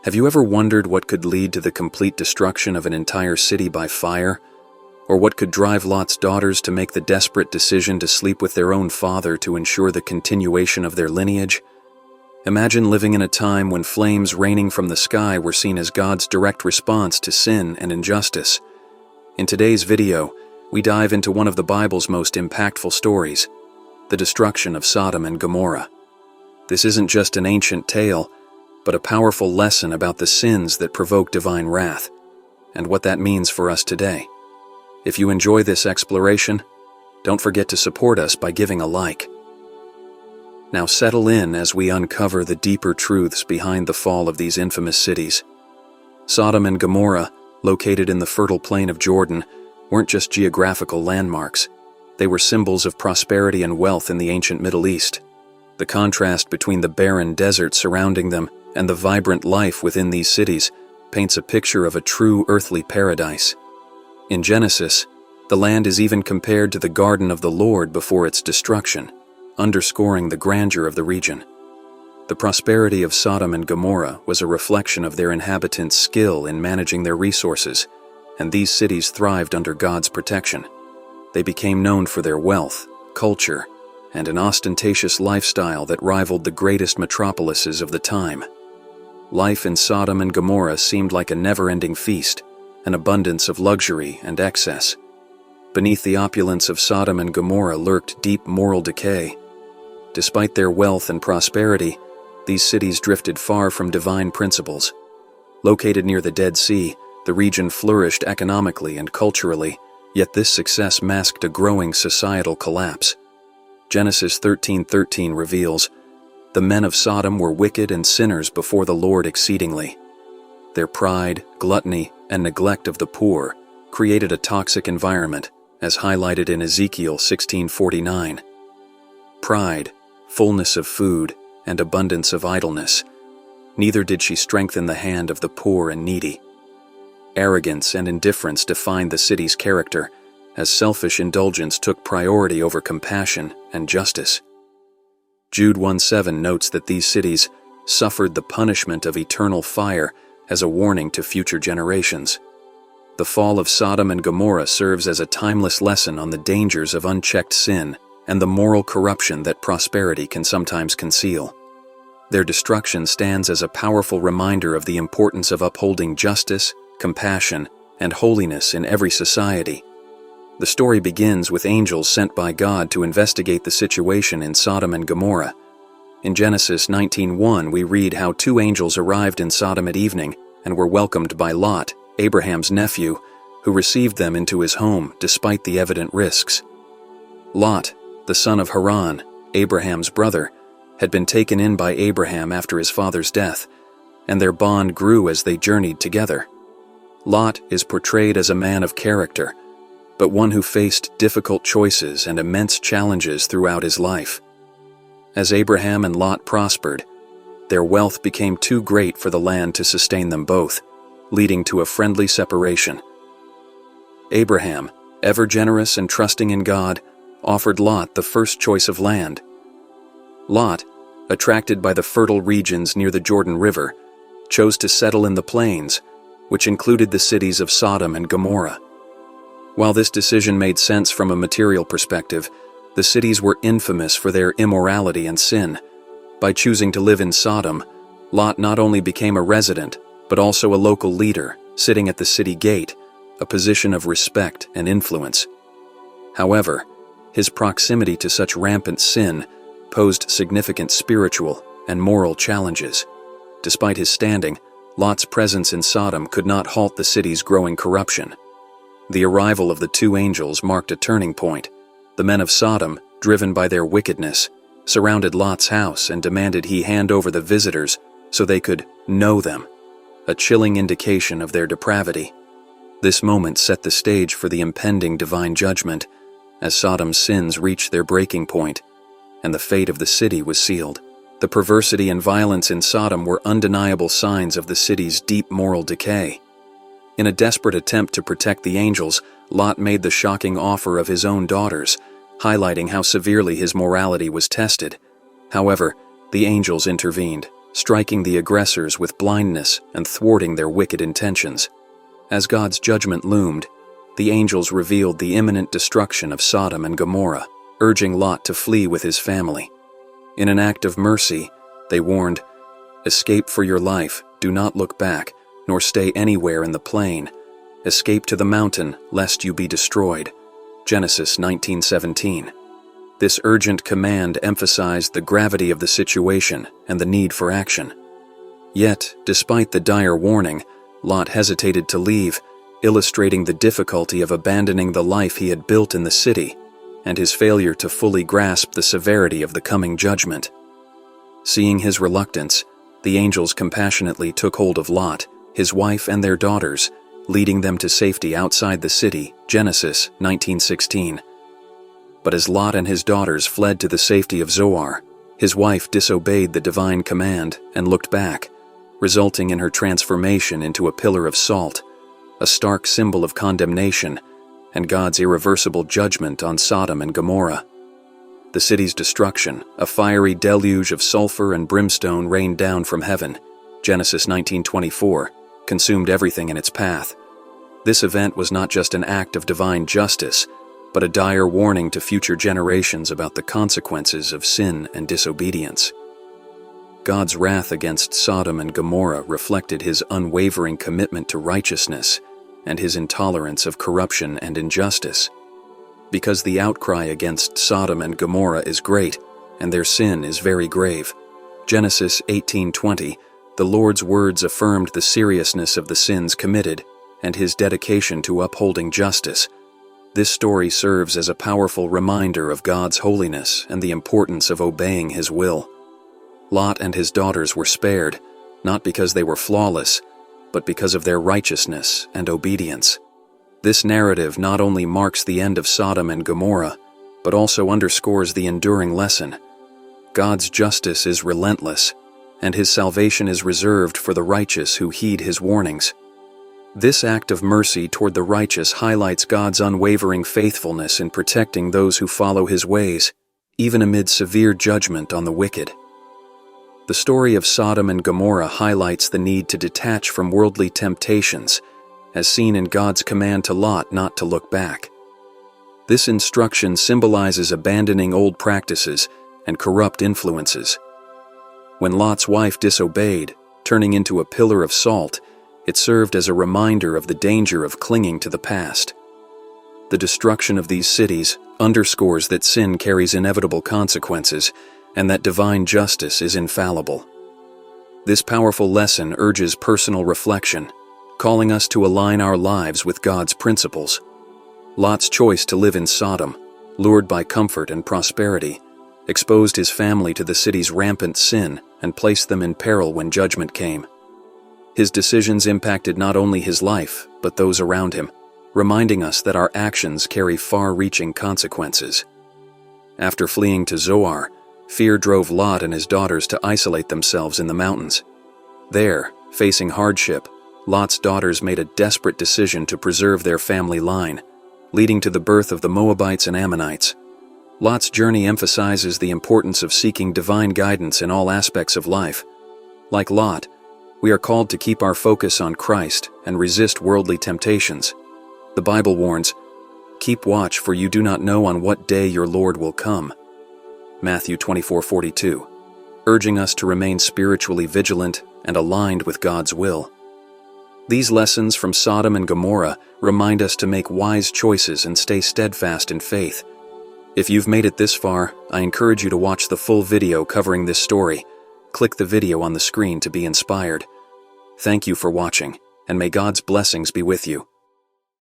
Have you ever wondered what could lead to the complete destruction of an entire city by fire? Or what could drive Lot's daughters to make the desperate decision to sleep with their own father to ensure the continuation of their lineage? Imagine living in a time when flames raining from the sky were seen as God's direct response to sin and injustice. In today's video, we dive into one of the Bible's most impactful stories, the destruction of Sodom and Gomorrah. This isn't just an ancient tale, but a powerful lesson about the sins that provoke divine wrath, and what that means for us today. If you enjoy this exploration, don't forget to support us by giving a like. Now settle in as we uncover the deeper truths behind the fall of these infamous cities. Sodom and Gomorrah, located in the fertile plain of Jordan, weren't just geographical landmarks. They were symbols of prosperity and wealth in the ancient Middle East. The contrast between the barren desert surrounding them and the vibrant life within these cities paints a picture of a true earthly paradise. In Genesis, the land is even compared to the garden of the Lord before its destruction, underscoring the grandeur of the region. The prosperity of Sodom and Gomorrah was a reflection of their inhabitants' skill in managing their resources, and these cities thrived under God's protection. They became known for their wealth, culture, and an ostentatious lifestyle that rivaled the greatest metropolises of the time. Life in Sodom and Gomorrah seemed like a never-ending feast, an abundance of luxury and excess. Beneath the opulence of Sodom and Gomorrah lurked deep moral decay. Despite their wealth and prosperity, these cities drifted far from divine principles. Located near the Dead Sea, the region flourished economically and culturally, yet this success masked a growing societal collapse. Genesis 13:13 reveals, "The men of Sodom were wicked and sinners before the Lord exceedingly." Their pride, gluttony, and neglect of the poor created a toxic environment, as highlighted in Ezekiel 16:49. Pride, fullness of food, and abundance of idleness. Neither did she strengthen the hand of the poor and needy. Arrogance and indifference defined the city's character, as selfish indulgence took priority over compassion and justice. Jude 1:7 notes that these cities suffered the punishment of eternal fire as a warning to future generations. The fall of Sodom and Gomorrah serves as a timeless lesson on the dangers of unchecked sin and the moral corruption that prosperity can sometimes conceal. Their destruction stands as a powerful reminder of the importance of upholding justice, compassion, and holiness in every society. The story begins with angels sent by God to investigate the situation in Sodom and Gomorrah. In Genesis 19:1, we read how two angels arrived in Sodom at evening and were welcomed by Lot, Abraham's nephew, who received them into his home despite the evident risks. Lot, the son of Haran, Abraham's brother, had been taken in by Abraham after his father's death, and their bond grew as they journeyed together. Lot is portrayed as a man of character, but one who faced difficult choices and immense challenges throughout his life. As Abraham and Lot prospered, their wealth became too great for the land to sustain them both, leading to a friendly separation. Abraham, ever generous and trusting in God, offered Lot the first choice of land. Lot, attracted by the fertile regions near the Jordan River, chose to settle in the plains, which included the cities of Sodom and Gomorrah. While this decision made sense from a material perspective, the cities were infamous for their immorality and sin. By choosing to live in Sodom, Lot not only became a resident, but also a local leader, sitting at the city gate, a position of respect and influence. However, his proximity to such rampant sin posed significant spiritual and moral challenges. Despite his standing, Lot's presence in Sodom could not halt the city's growing corruption. The arrival of the two angels marked a turning point. The men of Sodom, driven by their wickedness, surrounded Lot's house and demanded he hand over the visitors so they could know them, a chilling indication of their depravity. This moment set the stage for the impending divine judgment, as Sodom's sins reached their breaking point, and the fate of the city was sealed. The perversity and violence in Sodom were undeniable signs of the city's deep moral decay. In a desperate attempt to protect the angels, Lot made the shocking offer of his own daughters, highlighting how severely his morality was tested. However, the angels intervened, striking the aggressors with blindness and thwarting their wicked intentions. As God's judgment loomed, the angels revealed the imminent destruction of Sodom and Gomorrah, urging Lot to flee with his family. In an act of mercy, they warned, "Escape for your life, do not look back, nor stay anywhere in the plain. Escape to the mountain, lest you be destroyed." Genesis 19:17. This urgent command emphasized the gravity of the situation and the need for action. Yet, despite the dire warning, Lot hesitated to leave, illustrating the difficulty of abandoning the life he had built in the city, and his failure to fully grasp the severity of the coming judgment. Seeing his reluctance, the angels compassionately took hold of Lot, his wife and their daughters, leading them to safety outside the city, Genesis 19:16. But as Lot and his daughters fled to the safety of Zoar, his wife disobeyed the divine command and looked back, resulting in her transformation into a pillar of salt, a stark symbol of condemnation and God's irreversible judgment on Sodom and Gomorrah. The city's destruction, a fiery deluge of sulfur and brimstone rained down from heaven, Genesis 19:24, consumed everything in its path. This event was not just an act of divine justice, but a dire warning to future generations about the consequences of sin and disobedience. God's wrath against Sodom and Gomorrah reflected his unwavering commitment to righteousness and his intolerance of corruption and injustice. Because the outcry against Sodom and Gomorrah is great, and their sin is very grave. Genesis 18:20, the Lord's words affirmed the seriousness of the sins committed and his dedication to upholding justice. This story serves as a powerful reminder of God's holiness and the importance of obeying his will. Lot and his daughters were spared, not because they were flawless, but because of their righteousness and obedience. This narrative not only marks the end of Sodom and Gomorrah, but also underscores the enduring lesson. God's justice is relentless, and his salvation is reserved for the righteous who heed his warnings. This act of mercy toward the righteous highlights God's unwavering faithfulness in protecting those who follow his ways, even amid severe judgment on the wicked. The story of Sodom and Gomorrah highlights the need to detach from worldly temptations, as seen in God's command to Lot not to look back. This instruction symbolizes abandoning old practices and corrupt influences. When Lot's wife disobeyed, turning into a pillar of salt, it served as a reminder of the danger of clinging to the past. The destruction of these cities underscores that sin carries inevitable consequences and that divine justice is infallible. This powerful lesson urges personal reflection, calling us to align our lives with God's principles. Lot's choice to live in Sodom, lured by comfort and prosperity, exposed his family to the city's rampant sin and placed them in peril when judgment came. His decisions impacted not only his life, but those around him, reminding us that our actions carry far-reaching consequences. After fleeing to Zoar, fear drove Lot and his daughters to isolate themselves in the mountains. There, facing hardship, Lot's daughters made a desperate decision to preserve their family line, leading to the birth of the Moabites and Ammonites. Lot's journey emphasizes the importance of seeking divine guidance in all aspects of life. Like Lot, we are called to keep our focus on Christ and resist worldly temptations. The Bible warns, "Keep watch, for you do not know on what day your Lord will come." Matthew 24:42, urging us to remain spiritually vigilant and aligned with God's will. These lessons from Sodom and Gomorrah remind us to make wise choices and stay steadfast in faith. If you've made it this far, I encourage you to watch the full video covering this story. Click the video on the screen to be inspired. Thank you for watching, and may God's blessings be with you.